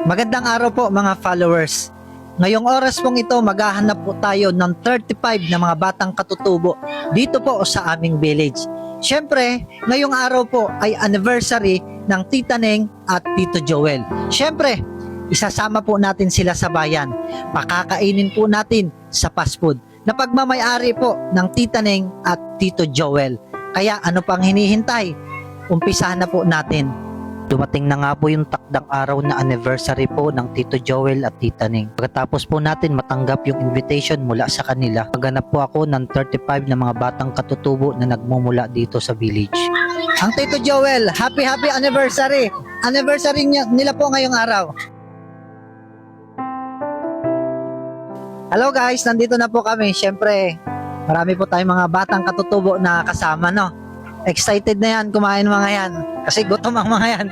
Magandang araw po mga followers. Ngayong oras pong ito maghahanap po tayo ng 35 na mga batang katutubo dito po sa aming village. Siyempre, ngayong araw po ay anniversary ng Tita Neng at Tito Joel. Siyempre, isasama po natin sila sa bayan. Pakakainin po natin sa fast food na pagmamayari po ng Tita Neng at Tito Joel. Kaya ano pang hinihintay? Umpisahan na po natin. Dumating na nga po yung takdang araw na anniversary po ng Tito Joel at Tita Neng. Pagkatapos po natin matanggap yung invitation mula sa kanila, maghanap po ako ng 35 na mga batang katutubo na nagmumula dito sa village. Ang Tito Joel, happy anniversary! Anniversary nila po ngayong araw. Hello guys, nandito na po kami. Siyempre, marami po tayong mga batang katutubo na kasama, no? Excited na yan, kumain mga yan. Kasi gutom ang mga yan.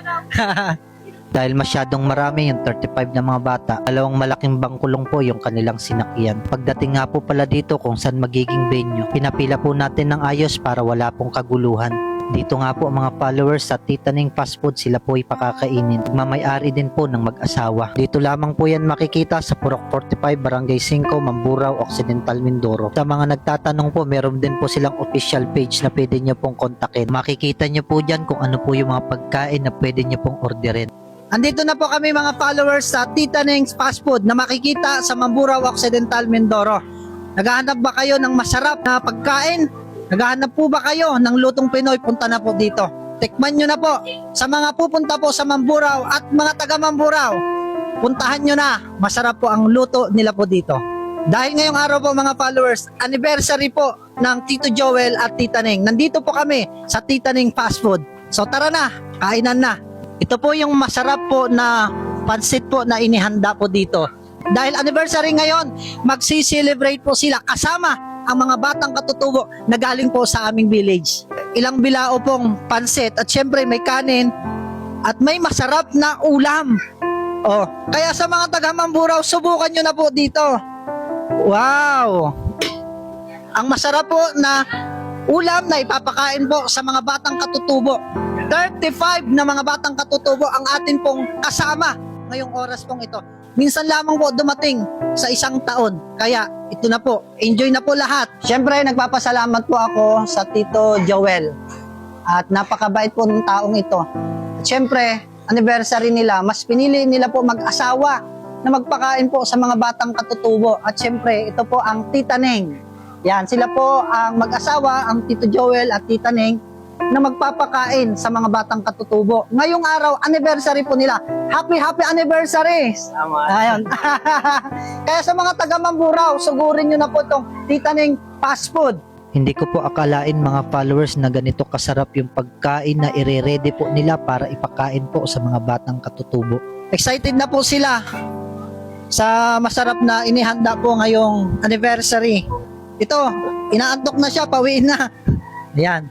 Dahil masyadong marami yung 35 na mga bata, dalawang malaking bangkulong po yung kanilang sinakyan. Pagdating nga po pala dito kung saan magiging venue, pinapila po natin ng ayos para wala pong kaguluhan. Dito nga po mga followers sa Tita Neng Fast Food, sila po ipakakainin. Mamayari din po ng mag-asawa. Dito lamang po yan makikita sa Purok 45, Barangay 5, Mamburao, Occidental, Mindoro. Sa mga nagtatanong po, meron din po silang official page na pwede nyo pong kontakin. Makikita nyo po dyan kung ano po yung mga pagkain na pwede nyo pong orderin. Andito na po kami mga followers sa Tita Neng's Fast Food na makikita sa Mamburao, Occidental, Mindoro. Naghahanap ba kayo ng masarap na pagkain? Naghahanap po ba kayo ng lutong Pinoy? Punta na po dito. Tikman nyo na po. Sa mga pupunta po sa Mamburao at mga taga Mamburao, puntahan nyo na. Masarap po ang luto nila po dito. Dahil ngayong araw po mga followers, anniversary po ng Tito Joel at Tita Neng. Nandito po kami sa Tita Neng Fast Food. So tara na, kainan na. Ito po yung masarap po na pansit po na inihanda po dito. Dahil anniversary ngayon, magsi-celebrate po sila kasama ang mga batang katutubo na galing po sa aming village. Ilang bilao pong pansit at syempre may kanin at may masarap na ulam. Oh, kaya sa mga taga Mamburao, subukan nyo na po dito. Wow! Ang masarap po na ulam na ipapakain po sa mga batang katutubo. 35 na mga batang katutubo ang atin pong kasama ngayong oras pong ito. Minsan lamang po dumating sa isang taon. Kaya ito na po, enjoy na po lahat. Siyempre, nagpapasalamat po ako sa Tito Joel. At napakabait po ng taong ito. At siyempre, anniversary nila, mas pinili nila po mag-asawa na magpakain po sa mga batang katutubo. At siyempre, ito po ang Tita Neng. Yan, sila po ang mag-asawa, ang Tito Joel at Tita Neng, na magpapakain sa mga batang katutubo. Ngayong araw, anniversary po nila. Happy anniversary! Ayun. Kaya sa mga taga Mamburao, sugurin nyo na po itong Tita Neng Fast Food. Hindi ko po akalain mga followers na ganito kasarap yung pagkain na ire-ready po nila para ipakain po sa mga batang katutubo. Excited na po sila sa masarap na inihanda po ngayong anniversary. Ito, inaantok na siya, pawiin na. Ayan.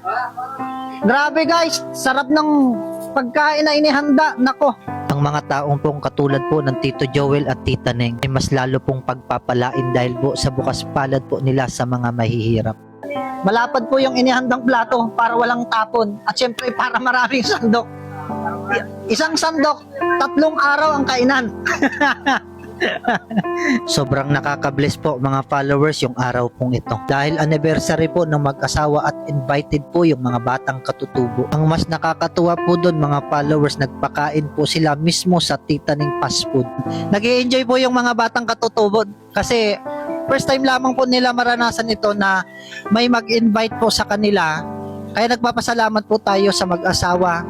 Grabe guys, sarap ng pagkain na inihanda. Nako. Ang mga taong pong katulad po ng Tito Joel at Tita Neng ay mas lalo pong pagpapalain dahil po sa bukas palad po nila sa mga mahihirap. Malapad po yung inihandang plato para walang tapon at syempre para maraming sandok. Isang sandok, 3 araw ang kainan. Sobrang nakaka-bless po mga followers yung araw pong ito. Dahil anniversary po ng mag-asawa at invited po yung mga batang katutubo. Ang mas nakakatuwa po doon mga followers, nagpakain po sila mismo sa Tita Neng Fast Food. Nag-i-enjoy po yung mga batang katutubo kasi first time lamang po nila maranasan ito na may mag-invite po sa kanila. Kaya nagpapasalamat po tayo sa mag-asawa.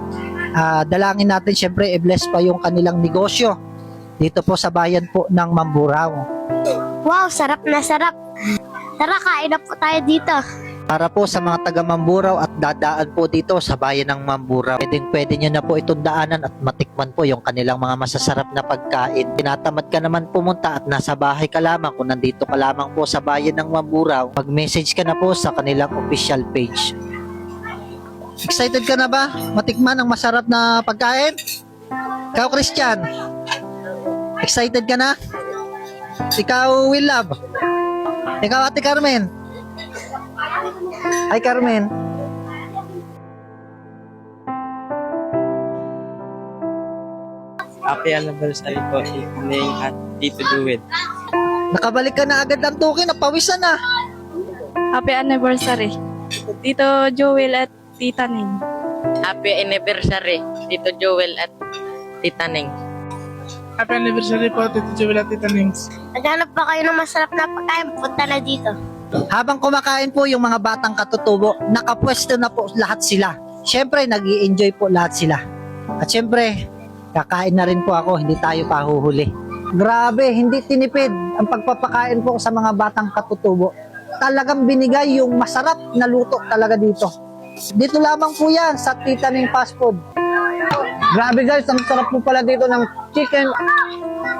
Dalangin natin syempre i-bless pa yung kanilang negosyo dito po sa bayan po ng Mamburao. Wow, sarap na sarap. Tara, kain na po tayo dito. Para po sa mga taga Mamburao at dadaan po dito sa bayan ng Mamburao, pwede nyo na po itong daanan at matikman po yung kanilang mga masasarap na pagkain. Tinatamad ka naman pumunta at nasa bahay ka lamang, kung nandito ka lamang po sa bayan ng Mamburao, mag-message ka na po sa kanilang official page. Excited ka na ba matikman ang masarap na pagkain? Ikaw, Christian, excited ka na? Ikaw, Will Love? Ikaw, Ate Carmen? Hi, Carmen. Happy happy anniversary po, Tito Ning at Tito Jewel. Nakabalik ka na agad ng tuki, napawisan na. Happy anniversary. Tito Joel at Tita Ning. Happy anniversary, Tito Joel at Tita Ning. Happy anniversary po, Tito Joel at Tita Nings. Naghanap ba kayo ng masarap na pagkain? Punta na dito. Habang kumakain po yung mga batang katutubo, nakapwesto na po lahat sila. Siyempre, nag-i-enjoy po lahat sila. At siyempre, kakain na rin po ako, hindi tayo pahuhuli. Grabe, hindi tinipid ang pagpapakain po sa mga batang katutubo. Talagang binigay yung masarap na luto talaga dito. Dito lamang po yan sa Tita Ning Fast Food. Grabe guys, ang sarap po pala dito ng chicken.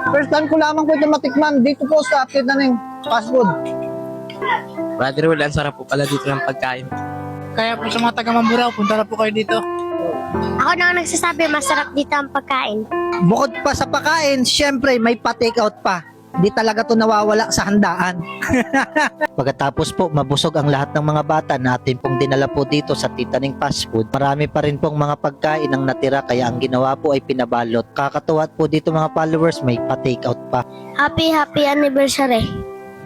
First time ko lamang po ito matikman dito po sa Tita Ning Fast Food. Brother Will, ang sarap po pala dito ng pagkain. Kaya po sa mga taga Mamburao, punta na po kayo dito. Ako na ang nagsasabi, masarap dito ang pagkain. Bukod pa sa pakain, syempre may pa-take out pa. Di talaga to nawawala sa handaan. Pagkatapos po mabusog ang lahat ng mga bata natin pong dinala po dito sa Tita Ning Fast Food, marami pa rin pong mga pagkain ang natira kaya ang ginawa po ay pinabalot. Kakatuwa po dito mga followers, may pa-take out pa. Happy anniversary.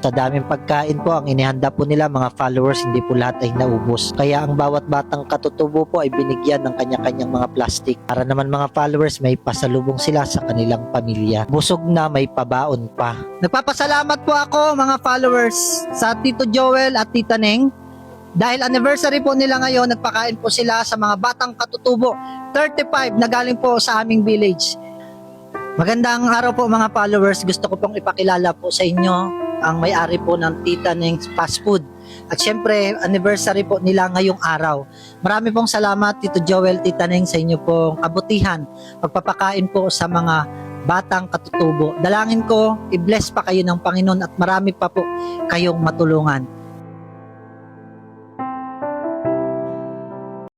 Sa daming pagkain po ang inihanda po nila mga followers, hindi po lahat ay naubos. Kaya ang bawat batang katutubo po ay binigyan ng kanya-kanyang mga plastic para naman mga followers may pasalubong sila sa kanilang pamilya. Busog na, may pabaon pa. Nagpapasalamat po ako mga followers sa Tito Joel at Tita Ning. Dahil anniversary po nila ngayon, nagpakain po sila sa mga batang katutubo. 35 na galing po sa aming village. Magandang araw po mga followers. Gusto ko pong ipakilala po sa inyo ang may-ari po ng Tita Ning Fast Food. At syempre, anniversary po nila ngayong araw. Marami pong salamat Tito Joel, Tita Ning sa inyo pong kabutihan. Pagpapakain po sa mga batang katutubo. Dalangin ko, i-bless pa kayo ng Panginoon at marami pa po kayong matulungan.